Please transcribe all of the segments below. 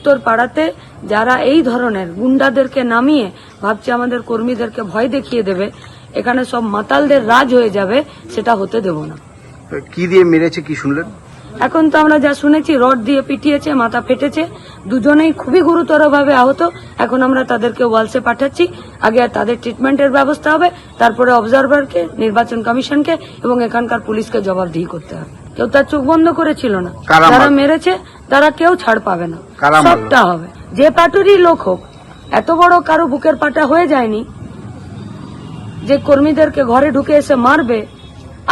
উত্তর পাড়াতে যারা এই ধরনের গুন্ডাদেরকে নামিয়ে ভাবছে আমাদের কর্মীদেরকে ভয় দেখিয়ে দেবে, এখানে সব মাতালদের রাজ হয়ে যাবে, সেটা হতে দেব না। কি দিয়ে মেরেছে কি শুনলেন? এখন তো আমরা যা শুনেছি, রড দিয়ে পিটিয়েছে, মাথা ফেটেছে, দুজনেই খুবই গুরুতরভাবে আহত। এখন আমরা তাদেরকে ওয়ালসে পাঠাচ্ছি, আগে তাদের ট্রিটমেন্টের ব্যবস্থা হবে, তারপরে অবজারভারকে, নির্বাচন কমিশনকে এবং এখানকার পুলিশকে জবাবদিহি করতে হবে। কেউ তার চোখ বন্ধ করেছিল না, যারা মেরেছে তারা কেউ ছাড় পাবে না, সবটা হবে। যে পার্টিরই লোক হোক, এত বড় কারো বুকের পাটা হয়ে যায়নি যে কর্মীদেরকে ঘরে ঢুকে এসে মারবে,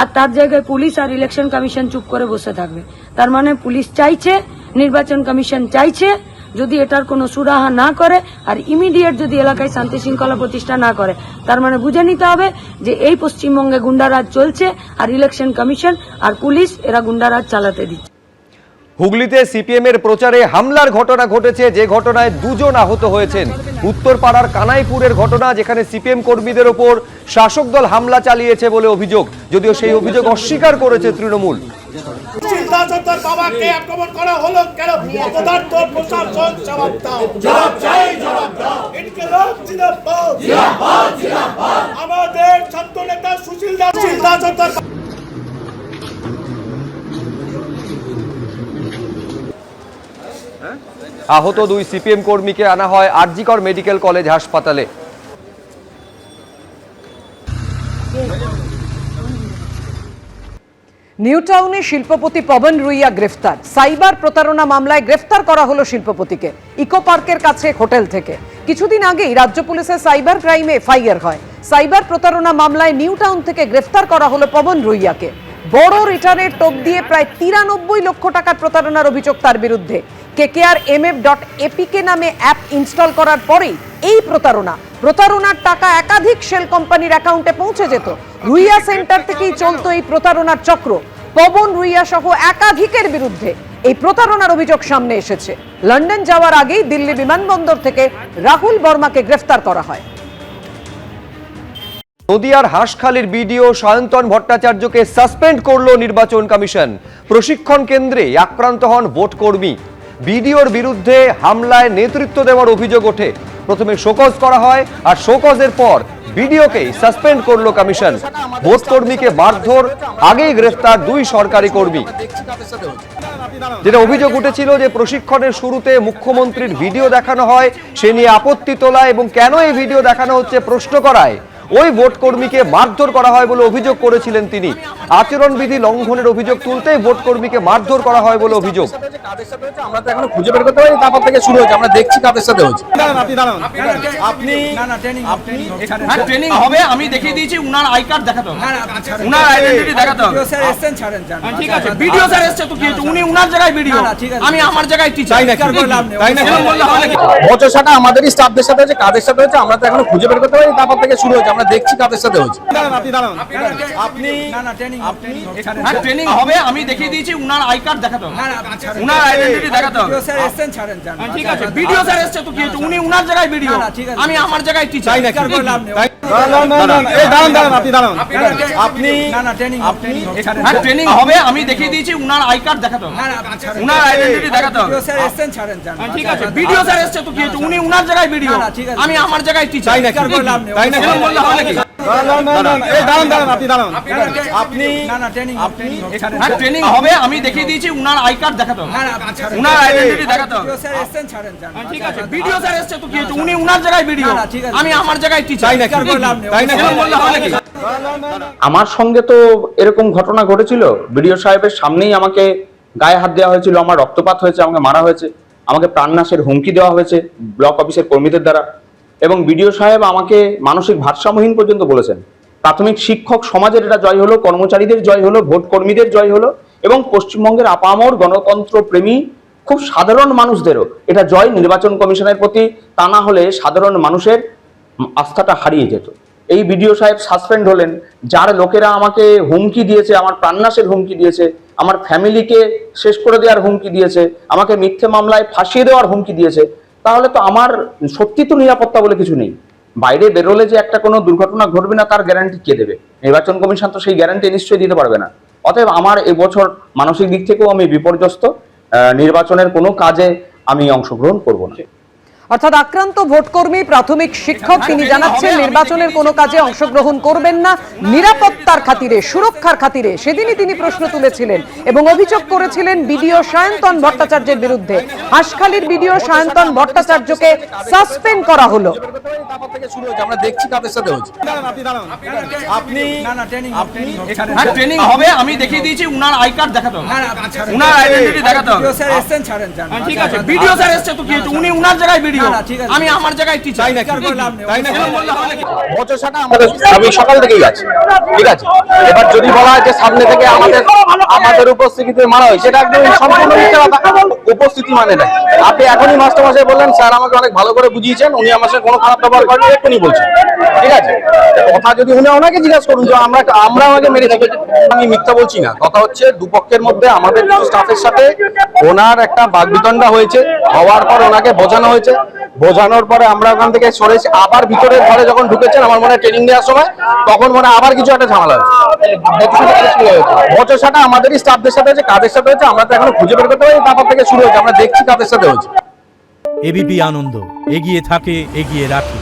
আর তার জায়গায় পুলিশ আর ইলেকশন কমিশন চুপ করে বসে থাকবে। তার মানে পুলিশ চাইছে, নির্বাচন কমিশন চাইছে, যদি এটার কোনো সুরাহা না করে আর ইমিডিয়েট যদি এলাকায় শান্তি শৃঙ্খলা প্রতিষ্ঠা না করে, তার মানে বুঝে নিতে হবে যে এই পশ্চিমবঙ্গে গুন্ডারাজ চলছে, আর ইলেকশন কমিশন আর পুলিশ এরা গুন্ডারাজ চালাতে দিচ্ছে। হুগলিতে সিপিএম এর প্রচারে হামলার ঘটনা ঘটেছে, যে ঘটনায় দুজন আহত হয়েছেন। উত্তরপাড়ার কানাইপুরের ঘটনা, যেখানে সিপিএম কর্মীদের ওপর শাসক দল হামলা চালিয়েছে বলে অভিযোগ, যদিও সেই অভিযোগ অস্বীকার করেছে তৃণমূল। বাবাকে আক্রমণ করা হলো কেন? অপদার্থ প্রশাসন জবাব দাও, জবাব চাই, জবাব দাও। ইনকিলাব জিন্দাবাদ, জিন্দাবাদ, জিন্দাবাদ। আমাদের ছাত্র নেতা সুশীল দাস আহত দুই সিপিএম কর্মীকে আনা হয় আরজিকর মেডিকেল কলেজ হাসপাতালে। নিউ টাউনে শিল্পপতি পবন রুইয়া গ্রেফতার। সাইবার প্রতারণা মামলায় গ্রেফতার করা হলো শিল্পপতিকে ইকো পার্কের কাছে হোটেল থেকে। কিছুদিন আগেই রাজ্য পুলিশের সাইবার ক্রাইমে এফআইআর হয়। সাইবার প্রতারণা মামলায় নিউ টাউন থেকে গ্রেফতার করা হলো পবন রুইয়াকে। বড় রিটার্নের টোপ দিয়ে প্রায় 93 লক্ষ টাকার প্রতারণার অভিযোগ তার বিরুদ্ধে। KKRMF.APK নামে অ্যাপ ইনস্টল করার পরেই এই প্রতারণার টাকা একাধিক শেল কোম্পানির অ্যাকাউন্টে পৌঁছে যেত। রুইয়া সেন্টার থেকেই চলতো এই প্রতারণার চক্র। পবন রুইয়া সহ একাধিকের বিরুদ্ধে এই প্রতারণার অভিযোগ সামনে এসেছে। লন্ডন যাওয়ার আগেই দিল্লি বিমানবন্দর থেকে রাহুল বর্মাকে গ্রেফতার করা হয়। নদিয়ার হাঁসখালির বিডিও সায়ন্তন ভট্টাচার্যকে সাসপেন্ড করলো নির্বাচন কমিশন। প্রশিক্ষণ কেন্দ্রে আক্রান্ত হন ভোট কর্মী। বিডিওর বিরুদ্ধে হামলায় নেতৃত্ব দেওয়ার অভিযোগ ওঠে। প্রথমে শোকজ করা হয়, আর শোকজের পর বিডিওকেই সাসপেন্ড করলো কমিশন। ভোট কর্মীকে মারধর, আগেই গ্রেফতার দুই সরকারি কর্মী। যেটা অভিযোগ উঠেছিল যে প্রশিক্ষণের শুরুতে মুখ্যমন্ত্রীর ভিডিও দেখানো হয়, সে নিয়ে আপত্তি তোলা এবং কেন এই ভিডিও দেখানো হচ্ছে প্রশ্ন করায় ওই ভোট কর্মীকে মারধর করা হয় বলে অভিযোগ করেছিলেন তিনি। আচরণবিধি লঙ্ঘনের অভিযোগ তুলতেই ভোট কর্মীকে মারধর করা হয় বলে অভিযোগ। আমরা তো এখনো খুঁজে বের করতে পারি, তারপর থেকে শুরু হচ্ছে, আমরা দেখছি কাদের সাথে হচ্ছে। আপনি ট্রেনিং হবে, আমি দেখিয়ে দিয়েছি, উনার আই কার্ড দেখাতে হবে, উনার আইডেন্টিটি দেখাতে হবে। ঠিক আছে, ভিডিও স্যার এসছে তো কি হচ্ছে, উনি উনার জায়গায় ভিডিও, আমি আমার জায়গায় টিচার, তাই না? বচসাটা আমাদেরই স্টাফদের সাথে হচ্ছে, কাদের সাথে হচ্ছে আমরা তো এখনো খুঁজে বের করতে পারি, তারপর থেকে শুরু হচ্ছে, আমরা দেখছি কাদের সাথে হচ্ছে। ট্রেনিং হবে, আমি দেখিয়ে দিয়েছি, উনার আই কার্ড দেখাতে হবে, উনার আইডেন্টিটি দেখাতে হবে। ঠিক আছে, ভিডিও স্যার এসছে তো কি হচ্ছে, উনি উনার জায়গায় ভিডিও, আমি আমার জায়গায় টিচার, তাই না? ট্রেনিং হবে, আমি দেখিয়ে দিয়েছি, উনার আই কার্ড দেখাতে হবে, উনার আইডেন্টিটি দেখাতে হবে। ঠিক আছে, ভিডিও স্যার এসছে তো কি হচ্ছে, উনি উনার জায়গায় ভিডিও, আমি আমার জায়গায় টিচার, তাই না? ট্রেনিং হবে, আমি দেখিয়ে দিয়েছি, উনার আই কার্ড দেখাতে হবে, উনার আইডেন্টিটি দেখাতে হবে। ঠিক আছে, ভিডিও স্যার এসছে তো কি হচ্ছে, উনি উনার জায়গায় ভিডিও, আমি আমার জায়গায় টিচার, তাই না? আমার সঙ্গে তো এরকম ঘটনা ঘটেছিল। বিডিও সাহেবের সামনেই আমাকে গায়ে হাত দেওয়া হয়েছিল, আমার রক্তপাত হয়েছে, আমাকে মারা হয়েছে, আমাকে প্রাণনাশের হুমকি দেওয়া হয়েছে ব্লক অফিসের কর্মীদের দ্বারা। এবং বিডিও সাহেব আমাকে মানসিক ভারসাম্যহীন পর্যন্ত বলেছেন। প্রাথমিক শিক্ষক সমাজের এটা জয় হলো, কর্মচারীদের জয় হলো, ভোট কর্মীদের জয় হলো, এবং পশ্চিমবঙ্গের আপামর গণতন্ত্র প্রেমী খুব সাধারণ মানুষদেরও এটা জয় নির্বাচন কমিশনের প্রতি। তা না হলে সাধারণ মানুষের আস্থাটা হারিয়ে যেত। এই বিডিও সাহেব সাসপেন্ড হলেন, যার লোকেরা আমাকে হুমকি দিয়েছে, আমার প্রাণনাশের হুমকি দিয়েছে, আমার ফ্যামিলিকে শেষ করে দেওয়ার হুমকি দিয়েছে, আমাকে মিথ্যে মামলায় ফাঁসিয়ে দেওয়ার হুমকি দিয়েছে, তাহলে তো আমার সত্যি তো নিরাপত্তা বলে কিছু নেই। বাইরে বেরোলে যে একটা কোনো দুর্ঘটনা ঘটবে না তার গ্যারান্টি কে দেবে? নির্বাচন কমিশন তো সেই গ্যারান্টি নিশ্চয়ই দিতে পারবে না। অতএব আমার এবছর মানসিক দিক থেকেও আমি বিপর্যস্ত। নির্বাচনের কোনো কাজে আমি অংশগ্রহণ করব না। অর্থাৎ আক্রান্ত ভোটকর্মী প্রাথমিক শিক্ষক তিনি জানাচ্ছেন নির্বাচনের কোনো কাজে অংশগ্রহণ করবেন না নিরাপত্তার খাতিরে, সুরক্ষার খাতিরে। সেদিনই তিনি প্রশ্ন তুলেছিলেন এবং অভিযোগ করেছিলেন বিডিও সায়ন্তন ভট্টাচার্যের বিরুদ্ধে। হাঁসখালির বিডিও সায়ন্তন ভট্টাচার্যকে সাসপেন্ড করা হলো। তারপর থেকে শুরু হয়েছে, আমরা দেখছি কাদের সাথে হয়েছে। আপনি ট্রেনিং হবে, আমি দেখিয়ে দিয়েছি। উনার আই কার্ড দেখাতে হবে, উনার আইডেন্টিটি দেখাতে হবে। ঠিক আছে, ভিডিও স্যার এসছে তো কি হয়েছে? উনি উনার জায়গায় ভিডিও, আমি আমার জায়গায় টিচার। বচসাটা আমাদের আমি সকাল থেকেই আছি, ঠিক আছে। এবার যদি বলা হয় যে সামনে থেকে আমাদের উপস্থিতিতে মারা হয়, সেটা একদম সম্পূর্ণ মিথ্যা কথা। উপস্থিতি মানে না। আপনি এখনই মাস্টার মশাই বললেন স্যার আমাকে অনেক ভালো করে বুঝিয়েছেন, উনি আমার সাথে কোনো খারাপ ব্যবহার করেন এক্ষুনি বলছেন, ঠিক আছে। কথা যদি উনি ওনাকে জিজ্ঞাসা করুন যে আমরা আমাকে মেরেছি, আমি মিথ্যা বলছি না। কথা হচ্ছে দুপক্ষের মধ্যে আমাদের কিছু স্টাফের সাথে ওনার একটা বাগবিতণ্ডা হয়েছে, হওয়ার পর ওনাকে বোঝানো হয়েছে, বোঝানোর পরে আমরা ওখান থেকে সরেছি। আবার ভিতরের ঘরে যখন ঢুকেছেন আমার মনে হয় ট্রেনিং দেওয়ার সময়, তখন মনে হয় আবার কিছু একটা ঝামেলা হয়েছে। বচসাটা আমাদেরই স্টাফদের সাথে হয়েছে, কাদের সাথে হয়েছে আমরা তো এখনো খুঁজে বের করতে পারি। তারপর থেকে শুরু হয়েছে, আমরা দেখছি কাদের সাথে হয়েছে। এবিপি আনন্দ, এগিয়ে থাকে, এগিয়ে রাখে।